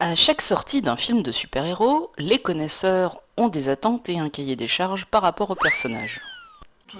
À chaque sortie d'un film de super-héros, les connaisseurs ont des attentes et un cahier des charges par rapport au personnage.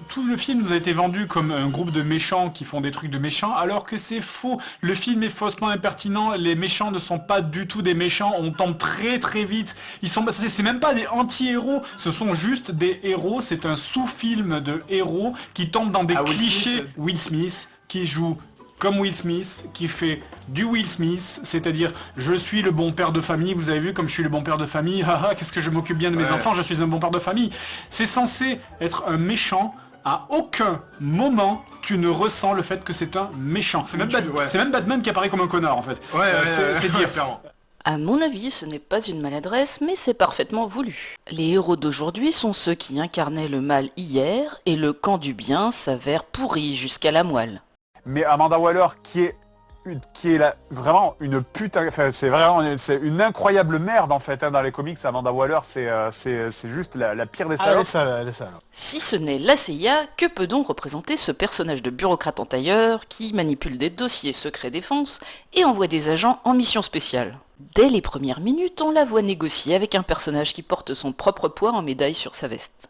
Tout le film nous a été vendu comme un groupe de méchants qui font des trucs de méchants, alors que c'est faux. Le film est faussement impertinent. Les méchants ne sont pas du tout des méchants. On tombe très très vite. C'est même pas des anti-héros. Ce sont juste des héros. C'est un sous-film de héros qui tombe dans des clichés. Will Smith qui joue comme Will Smith, qui fait du Will Smith, c'est-à-dire je suis le bon père de famille, vous avez vu comme je suis le bon père de famille, haha, qu'est-ce que je m'occupe bien de mes enfants, je suis un bon père de famille. C'est censé être un méchant, à aucun moment tu ne ressens le fait que c'est un méchant. C'est même Batman qui apparaît comme un connard en fait. C'est dire clairement. À mon avis, ce n'est pas une maladresse, mais c'est parfaitement voulu. Les héros d'aujourd'hui sont ceux qui incarnaient le mal hier, et le camp du bien s'avère pourri jusqu'à la moelle. Mais Amanda Waller qui est vraiment une putain, enfin, c'est une incroyable merde en fait dans les comics. Amanda Waller c'est juste la pire des salopes. Elle est sale. Si ce n'est la CIA, que peut donc représenter ce personnage de bureaucrate en tailleur qui manipule des dossiers secrets défense et envoie des agents en mission spéciale? Dès les premières minutes, on la voit négocier avec un personnage qui porte son propre poids en médaille sur sa veste.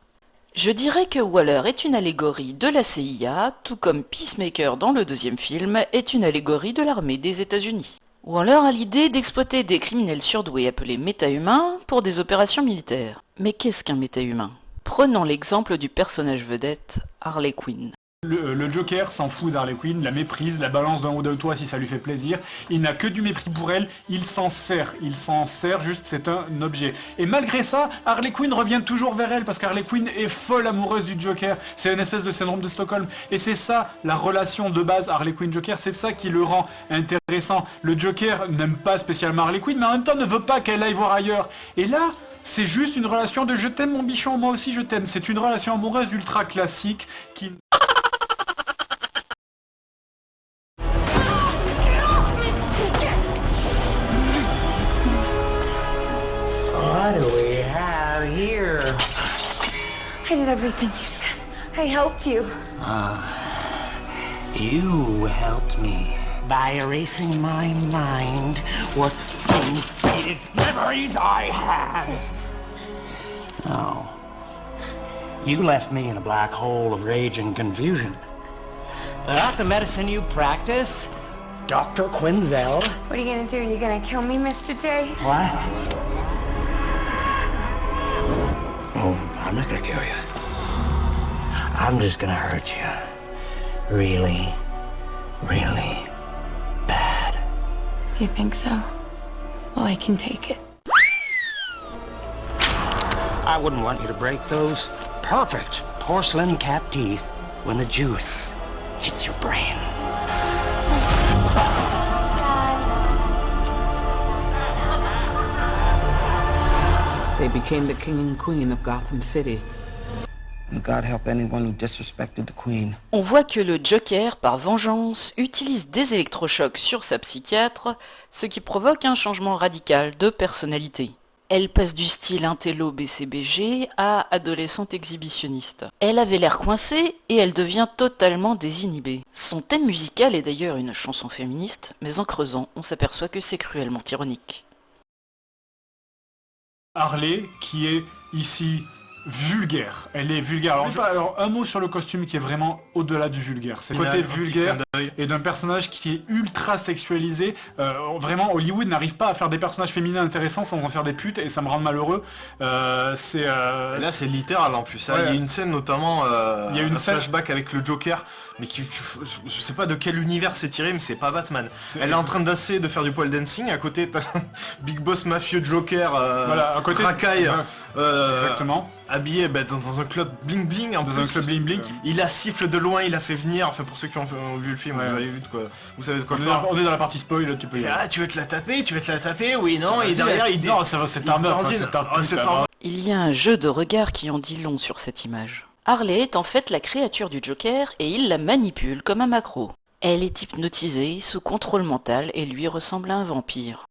Je dirais que Waller est une allégorie de la CIA, tout comme Peacemaker dans le deuxième film est une allégorie de l'armée des États-Unis. Waller a l'idée d'exploiter des criminels surdoués appelés méta-humains pour des opérations militaires. Mais qu'est-ce qu'un méta-humain? Prenons l'exemple du personnage vedette, Harley Quinn. Le Joker s'en fout d'Harley Quinn, la méprise, la balance d'un haut de toit si ça lui fait plaisir. Il n'a que du mépris pour elle, il s'en sert juste, c'est un objet. Et malgré ça, Harley Quinn revient toujours vers elle parce qu'Harley Quinn est folle amoureuse du Joker. C'est une espèce de syndrome de Stockholm. Et c'est ça la relation de base Harley Quinn-Joker, c'est ça qui le rend intéressant. Le Joker n'aime pas spécialement Harley Quinn, mais en même temps ne veut pas qu'elle aille voir ailleurs. Et là, c'est juste une relation de je t'aime mon bichon, moi aussi je t'aime. C'est une relation amoureuse ultra classique qui... What do we have here? I did everything you said. I helped you. You helped me by erasing my mind what unfaded memories I had. Oh. You left me in a black hole of rage and confusion. That the medicine you practice? Dr. Quinzel? What are you gonna do? You gonna kill me, Mr. J? What? Oh, I'm not gonna kill you. I'm just gonna hurt you. Really, really bad. You think so? Well, I can take it. I wouldn't want you to break those perfect porcelain cap teeth when the juice hits your brain. They became the king and queen of Gotham City. And God help anyone who disrespected the Queen. On voit que le Joker, par vengeance, utilise des électrochocs sur sa psychiatre, ce qui provoque un changement radical de personnalité. Elle passe du style intello BCBG à adolescente exhibitionniste. Elle avait l'air coincée et elle devient totalement désinhibée. Son thème musical est d'ailleurs une chanson féministe, mais en creusant, on s'aperçoit que c'est cruellement ironique. Harley qui est ici vulgaire. Elle est vulgaire. Alors un mot sur le costume qui est vraiment au-delà du vulgaire. C'est le côté vulgaire et d'un personnage qui est ultra sexualisé. Vraiment, Hollywood n'arrive pas à faire des personnages féminins intéressants sans en faire des putes et ça me rend malheureux. Là, c'est littéral en plus. Hein. Il y a une scène notamment, il y a une flashback avec le Joker, mais je sais pas de quel univers c'est tiré, mais c'est pas Batman. Elle est en train d'essayer de faire du pole dancing. À côté, t'as Big Boss mafieux Joker, à côté racaille, exactement. Habillé dans un club bling bling. Un club bling bling. Il la siffle de loin, il la fait venir. Enfin, pour ceux qui ont vu le film, vous savez de quoi je parle. On est dans la partie spoil, tu peux y aller. Ah, tu veux te la taper, oui, non, et derrière il dit. Non, c'est un meuf, c'est un Il y a un jeu de regards qui en dit long sur cette image. Harley est en fait la créature du Joker et il la manipule comme un maquereau. Elle est hypnotisée, sous contrôle mental et lui ressemble à un vampire.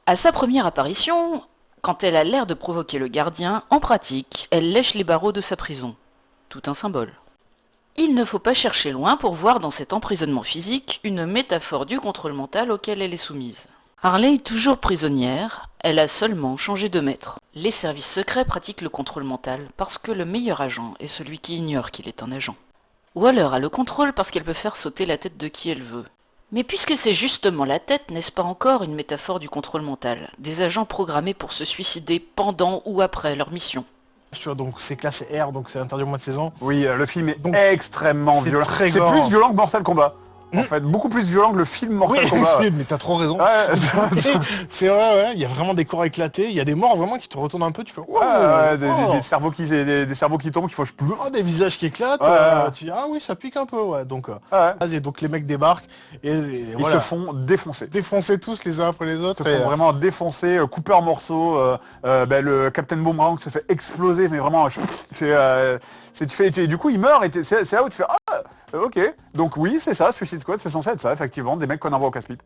À sa première apparition, quand elle a l'air de provoquer le gardien, en pratique, elle lèche les barreaux de sa prison. Tout un symbole. Il ne faut pas chercher loin pour voir dans cet emprisonnement physique une métaphore du contrôle mental auquel elle est soumise. Harley est toujours prisonnière, Elle a seulement changé de maître. Les services secrets pratiquent le contrôle mental parce que le meilleur agent est celui qui ignore qu'il est un agent. Waller a le contrôle parce qu'elle peut faire sauter la tête de qui elle veut. Mais puisque c'est justement la tête, n'est-ce pas encore une métaphore du contrôle mental? Des agents programmés pour se suicider pendant ou après leur mission. Tu vois, donc c'est classé R, donc c'est interdit au moins de 16 ans. Oui, le film est extrêmement violent. C'est plus violent que Mortal Kombat. En fait, beaucoup plus violent que le film Mortal Kombat. Mais t'as trop raison. Ouais, c'est vrai, ouais. Il y a vraiment des corps éclatés. Il y a des morts vraiment qui te retournent un peu. Tu fais des cerveaux qui tombent, qu'il faut des visages qui éclatent. Tu dis oui, ça pique un peu. Ouais. Donc, donc les mecs débarquent et ils se font défoncer. Défoncer tous les uns après les autres. Ils se font vraiment défoncer, couper en morceaux. Le Captain Boomerang se fait exploser, mais vraiment. Du coup, il meurt et c'est là où tu fais ok. Donc oui, c'est ça, Suicide Squad, c'est censé être ça, effectivement, des mecs qu'on envoie au casse-pipe.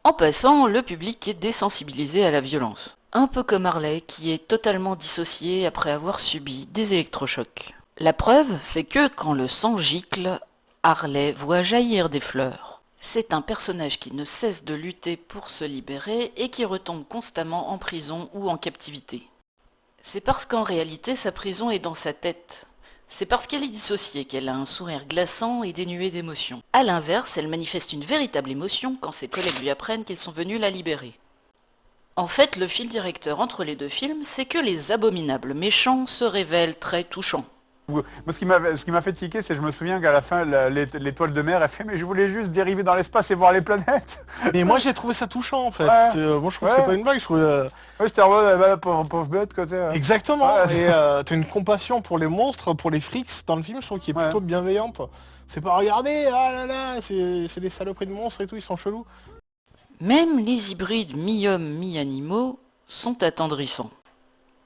En passant, le public est désensibilisé à la violence. Un peu comme Harley, qui est totalement dissocié après avoir subi des électrochocs. La preuve, c'est que quand le sang gicle, Harley voit jaillir des fleurs. C'est un personnage qui ne cesse de lutter pour se libérer et qui retombe constamment en prison ou en captivité. C'est parce qu'en réalité, sa prison est dans sa tête. C'est parce qu'elle est dissociée qu'elle a un sourire glaçant et dénué d'émotion. A l'inverse, elle manifeste une véritable émotion quand ses collègues lui apprennent qu'ils sont venus la libérer. En fait, le fil directeur entre les deux films, c'est que les abominables méchants se révèlent très touchants. Moi, ce qui m'a fait tiquer, c'est que je me souviens qu'à la fin, l'étoile de mer, elle fait « Mais je voulais juste dériver dans l'espace et voir les planètes !» Mais moi, j'ai trouvé ça touchant, en fait. Moi, je trouve que c'est pas une blague. Je trouve... j'étais en mode pauvre bête, quoi. Exactement. Et t'as une compassion pour les monstres, pour les freaks dans le film, je trouve, qui est plutôt bienveillante. C'est pas « Regardez, c'est des saloperies de monstres et tout, ils sont chelous. » Même les hybrides mi-hommes, mi-animaux sont attendrissants.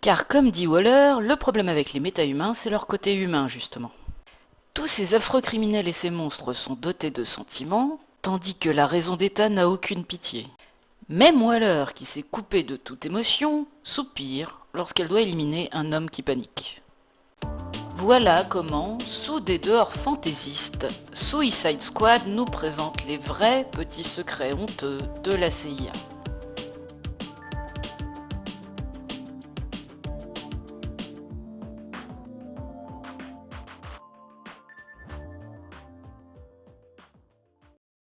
Car comme dit Waller, le problème avec les méta-humains, c'est leur côté humain, justement. Tous ces affreux criminels et ces monstres sont dotés de sentiments, tandis que la raison d'État n'a aucune pitié. Même Waller, qui s'est coupée de toute émotion, soupire lorsqu'elle doit éliminer un homme qui panique. Voilà comment, sous des dehors fantaisistes, Suicide Squad nous présente les vrais petits secrets honteux de la CIA.